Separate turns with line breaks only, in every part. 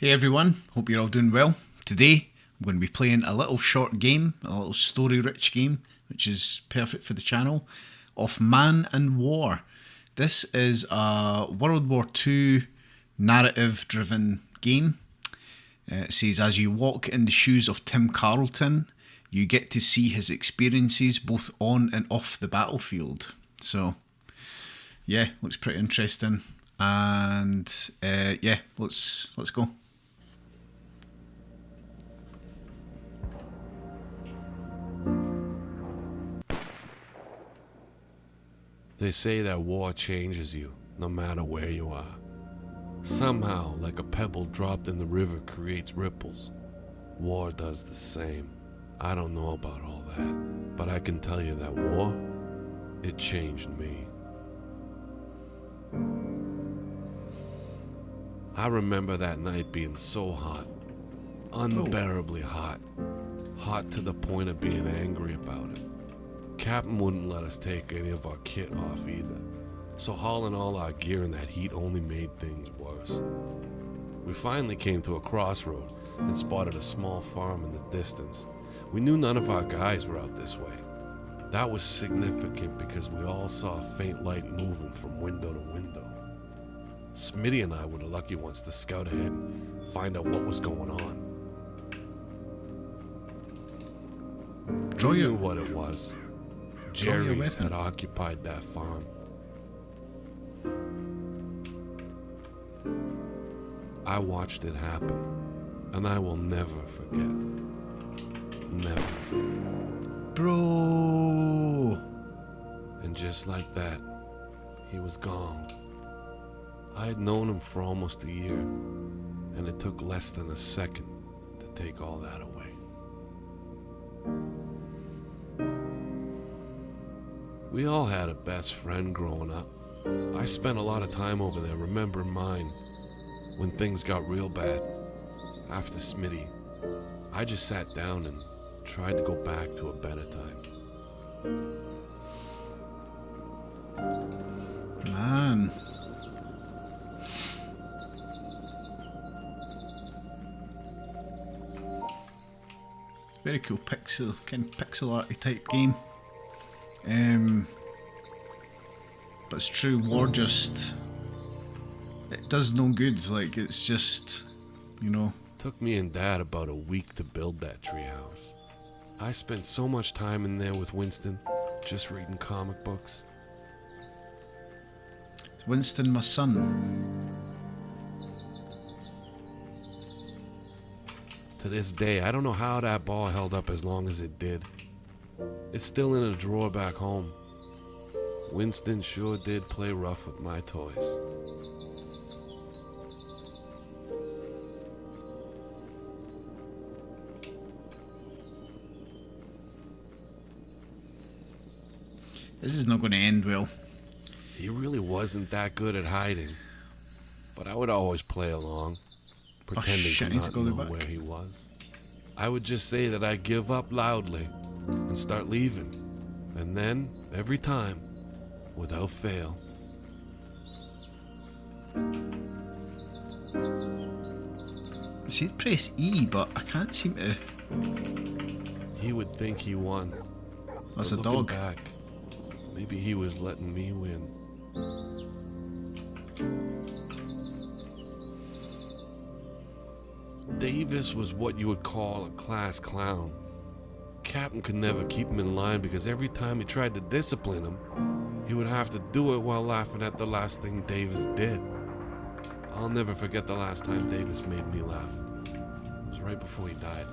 Hey everyone, hope you're all doing well. Today I'm going to be playing a little short game, a little story rich game, which is perfect for the channel, of Man and War. This is a World War II narrative driven game. It says, as you walk in the shoes of Tim Carleton, you get to see his experiences both on and off the battlefield. So, yeah, looks pretty interesting. And yeah, let's go.
They say that war changes you, no matter where you are. Somehow, like a pebble dropped in the river creates ripples. War does the same. I don't know about all that, but I can tell you that war, it changed me. I remember that night being so hot, unbearably hot, hot to the point of being angry about it. Captain wouldn't let us take any of our kit off either, so hauling all our gear in that heat only made things worse. We finally came to a crossroad and spotted a small farm in the distance. We knew none of our guys were out this way. That was significant because we all saw a faint light moving from window to window. Smitty and I were the lucky ones to scout ahead and find out what was going on. We knew what it was. Jerry's had occupied that farm. I watched it happen, and I will never forget. Never.
Bro!
And just like that, he was gone. I had known him for almost a year, and it took less than a second to take all that away. We all had a best friend growing up. I spent a lot of time over there remembering mine when things got real bad. After Smitty, I just sat down and tried to go back to a better time.
Man. Very cool kind of pixel arty type game. But it's true, war just, it does no good. Like, it's just, you know.
Took me and Dad about a week to build that treehouse. I spent so much time in there with Winston, just reading comic books.
Winston, my son.
To this day, I don't know how that ball held up as long as it did. It's still in a drawer back home. Winston sure did play rough with my toys.
This is not going to end well.
He really wasn't that good at hiding, but I would always play along, pretending to not know where he was. I would just say that I'd give up loudly and start leaving, and then, every time, without fail.
See, press E, but I can't seem to.
He would think he won.
That's a
looking
dog.
Back, maybe he was letting me win. Davis was what you would call a class clown. Captain could never keep him in line because every time he tried to discipline him, he would have to do it while laughing at the last thing Davis did. I'll never forget the last time Davis made me laugh. It was right before he died.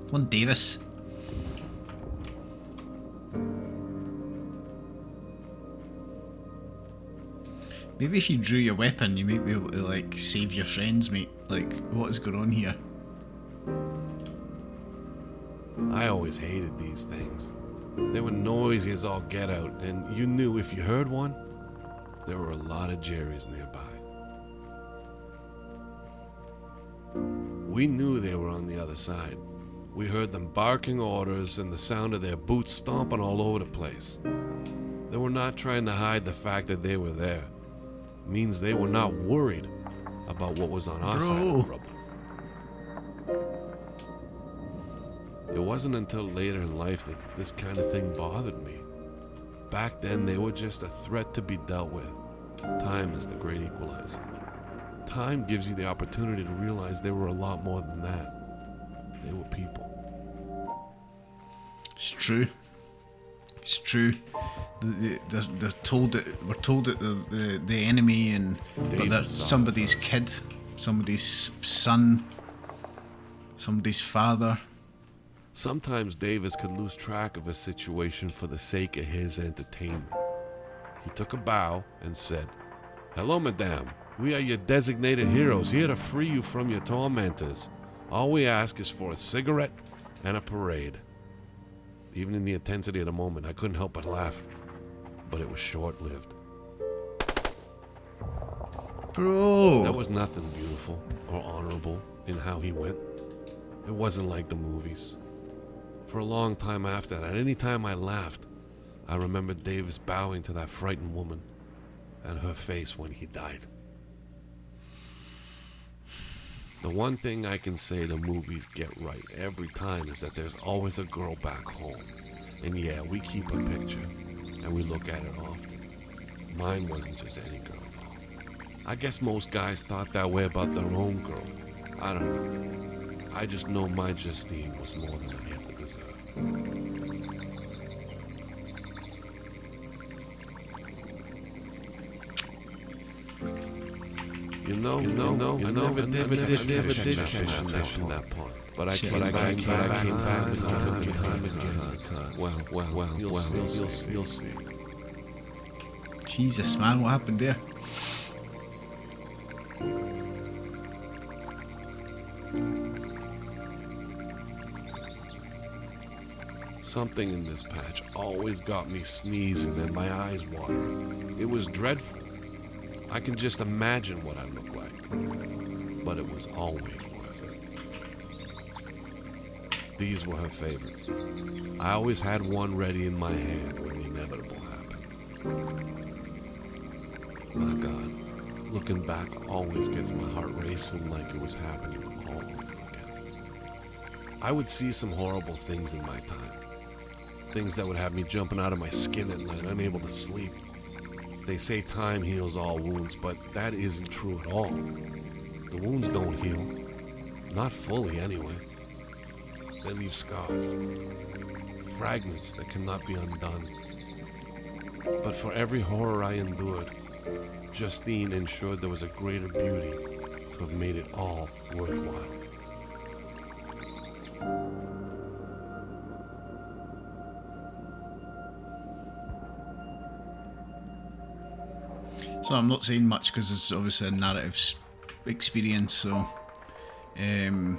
One Davis. Maybe if you drew your weapon, you might be able to, like, save your friends, mate. Like, what is going on here?
I always hated these things. They were noisy as all get out, and you knew if you heard one, there were a lot of Jerrys nearby. We knew they were on the other side. We heard them barking orders and the sound of their boots stomping all over the place. They were not trying to hide the fact that they were there. It means they were not worried about what was on our side of the rubble. It wasn't until later in life that this kind of thing bothered me. Back then, they were just a threat to be dealt with. Time is the great equalizer. Time gives you the opportunity to realize they were a lot more than that. They were people.
It's true. It's true. They're told that we're told that the enemy and but they're somebody's kid, somebody's son, somebody's father.
Sometimes Davis could lose track of a situation for the sake of his entertainment. He took a bow and said, "Hello, madame. We are your designated heroes, here to free you from your tormentors. All we ask is for a cigarette and a parade." Even in the intensity of the moment, I couldn't help but laugh. But it was short-lived.
Bro!
There was nothing beautiful or honorable in how he went. It wasn't like the movies. For a long time after that, any time I laughed, I remembered Davis bowing to that frightened woman and her face when he died. The one thing I can say the movies get right every time is that there's always a girl back home. And yeah, we keep a picture, and we look at it often. Mine wasn't just any girl, though. I guess most guys thought that way about their own girl. I don't know. I just know my Justine was more than I ever deserved. You know, I never did that part. But I came back time again. Well, you'll see.
Jesus, man, what happened there?
Something in this patch always got me sneezing and my eyes watering. It was dreadful. I can just imagine what I look like, but it was always worth it. These were her favorites. I always had one ready in my hand when the inevitable happened. My God, looking back always gets my heart racing like it was happening all over again. I would see some horrible things in my time. Things that would have me jumping out of my skin at night, unable to sleep. They say time heals all wounds, but that isn't true at all. The wounds don't heal. Not fully, anyway. They leave scars. Fragments that cannot be undone. But for every horror I endured, Justine ensured there was a greater beauty to have made it all worthwhile.
So I'm not saying much because it's obviously a narrative experience, so
I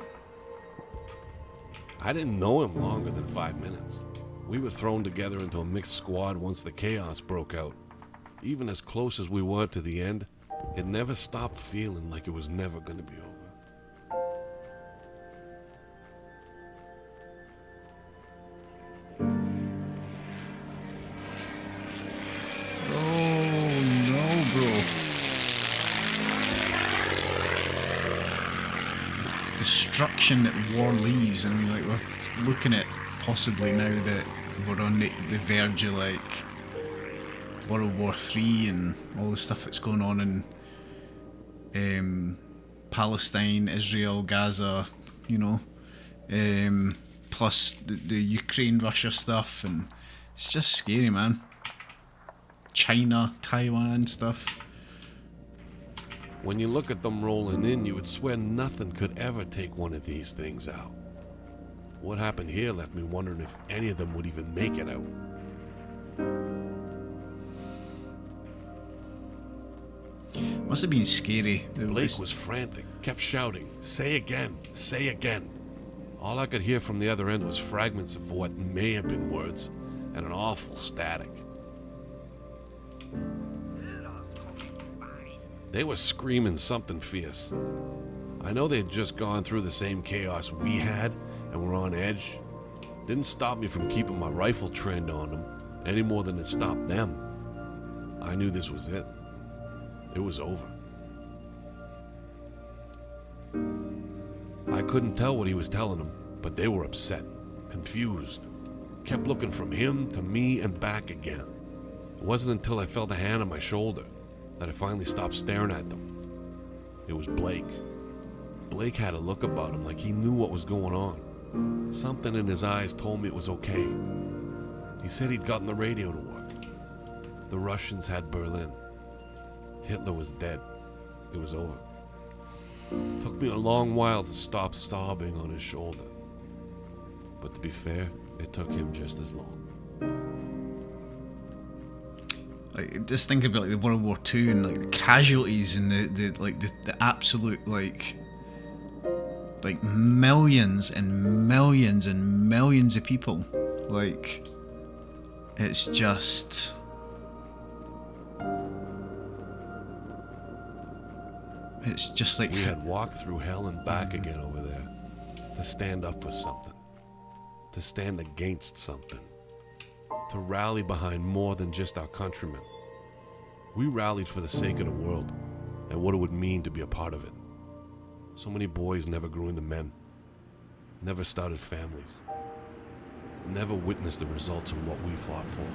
didn't know him longer than 5 minutes. We were thrown together into a mixed squad once the chaos broke out. Even as close as we were to the end, it never stopped feeling like it was never going to be over.
Destruction that war leaves, and I mean, like, we're looking at possibly now that we're on the verge of like World War III and all the stuff that's going on in Palestine, Israel, Gaza, you know, plus the Ukraine, Russia stuff, and it's just scary, man. China, Taiwan stuff.
When you look at them rolling in, you would swear nothing could ever take one of these things out. What happened here left me wondering if any of them would even make it out.
Must have been scary.
Blake was frantic, kept shouting, "Say again, say again." All I could hear from the other end was fragments of what may have been words, and an awful static. They were screaming something fierce. I know they'd just gone through the same chaos we had and were on edge. Didn't stop me from keeping my rifle trained on them, any more than it stopped them. I knew this was it. It was over. I couldn't tell what he was telling them, but they were upset, confused. Kept looking from him to me and back again. It wasn't until I felt a hand on my shoulder that I finally stopped staring at them. It was Blake. Blake had a look about him like he knew what was going on. Something in his eyes told me it was okay. He said he'd gotten the radio to work. The Russians had Berlin. Hitler was dead. It was over. It took me a long while to stop sobbing on his shoulder. But to be fair, it took him just as long.
Like, just think about like the World War II and like the casualties and the absolute like millions and millions and millions of people. Like, it's just like
we had walked through hell and back again over there to stand up for something, to stand against something, to rally behind more than just our countrymen. We rallied for the sake of the world and what it would mean to be a part of it. So many boys never grew into men, never started families, never witnessed the results of what we fought for.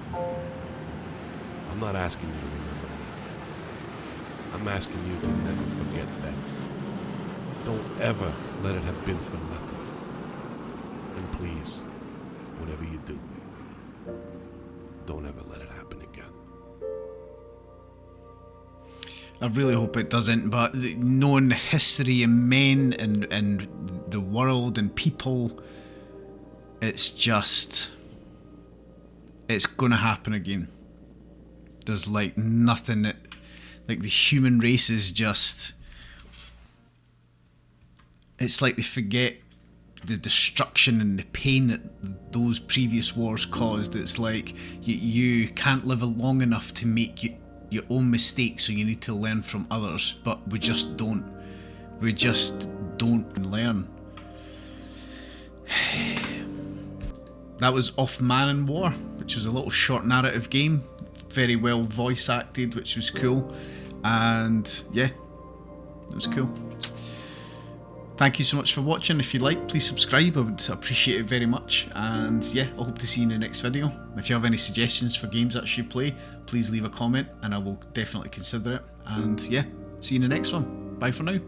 I'm not asking you to remember me. I'm asking you to never forget that. Don't ever let it have been for nothing. And please, whatever you do, don't ever let it happen again.
I really hope it doesn't, but knowing the history and men and the world and people, it's gonna happen again. There's like nothing that, like the human race is just, it's like they forget the destruction and the pain that those previous wars caused. It's like you can't live long enough to make your own mistakes, so you need to learn from others, but we just don't learn. That was Off Man and War, which was a little short narrative game, very well voice acted, which was cool, and yeah, it was cool. Thank you so much for watching. If you like, please subscribe, I would appreciate it very much, and yeah, I hope to see you in the next video. If you have any suggestions for games that I should play, please leave a comment and I will definitely consider it, and yeah, see you in the next one. Bye for now.